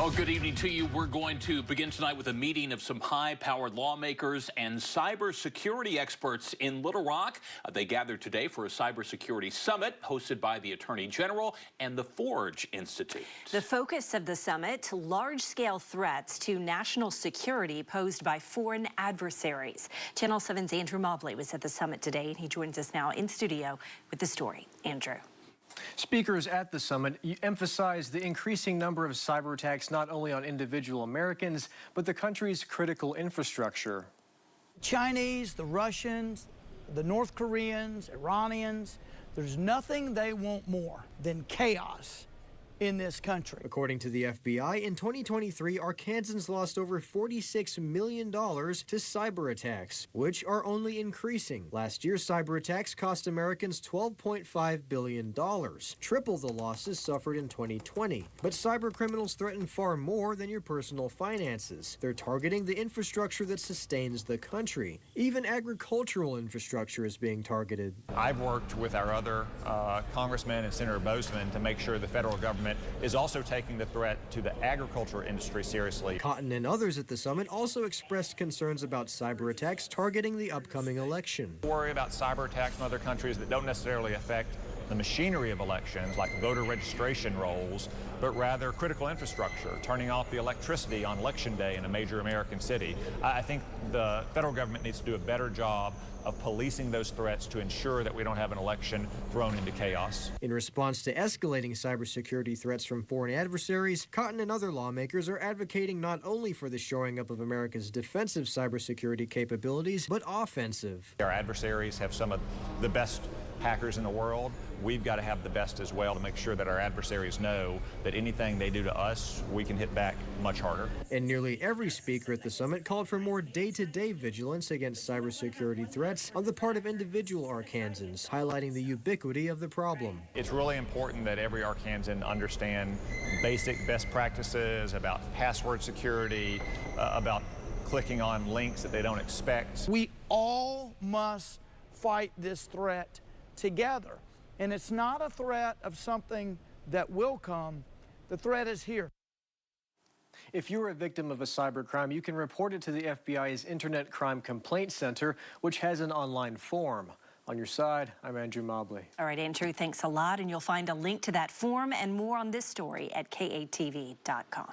Well, good evening to you. We're going to begin tonight with a meeting of some high-powered lawmakers and cybersecurity experts in Little Rock. They gathered today for a Cybersecurity Summit hosted by the Attorney General and the Forge Institute. The focus of the summit, large-scale threats to national security posed by foreign adversaries. Channel 7's Andrew Mobley was at the summit today, and he joins us now in studio with the story. Andrew. Speakers at the summit emphasized the increasing number of cyber attacks not only on individual Americans, but the country's critical infrastructure. Chinese, the Russians, the North Koreans, Iranians, there's nothing they want more than chaos in this country. According to the FBI, in 2023, Arkansans lost over $46 million to cyber attacks, which are only increasing. Last year, cyber attacks cost Americans $12.5 billion, triple the losses suffered in 2020. But cyber criminals threaten far more than your personal finances. They're targeting the infrastructure that sustains the country. Even agricultural infrastructure is being targeted. I've worked with our other Congressman and Senator Bozeman to make sure the federal government is also taking the threat to the agriculture industry seriously. Cotton and others at the summit also expressed concerns about cyber attacks targeting the upcoming election. Worry about cyber attacks from other countries that don't necessarily affect the machinery of elections, like voter registration rolls, but rather critical infrastructure, turning off the electricity on election day in a major American city. I think the federal government needs to do a better job of policing those threats to ensure that we don't have an election thrown into chaos. In response to escalating cybersecurity threats from foreign adversaries, Cotton and other lawmakers are advocating not only for the shoring up of America's defensive cybersecurity capabilities, but offensive. Our adversaries have some of the best hackers in the world. We've got to have the best as well to make sure that our adversaries know that anything they do to us, we can hit back much harder. And nearly every speaker at the summit called for more day-to-day vigilance against cybersecurity threats on the part of individual Arkansans, highlighting the ubiquity of the problem. It's really important that every Arkansan understand basic best practices about password security, about clicking on links that they don't expect. We all must fight this threat together. And it's not a threat of something that will come. The threat is here. If you're a victim of a cybercrime, you can report it to the FBI's Internet Crime Complaint Center, which has an online form. On your side, I'm Andrew Mobley. All right, Andrew, thanks a lot. And you'll find a link to that form and more on this story at katv.com.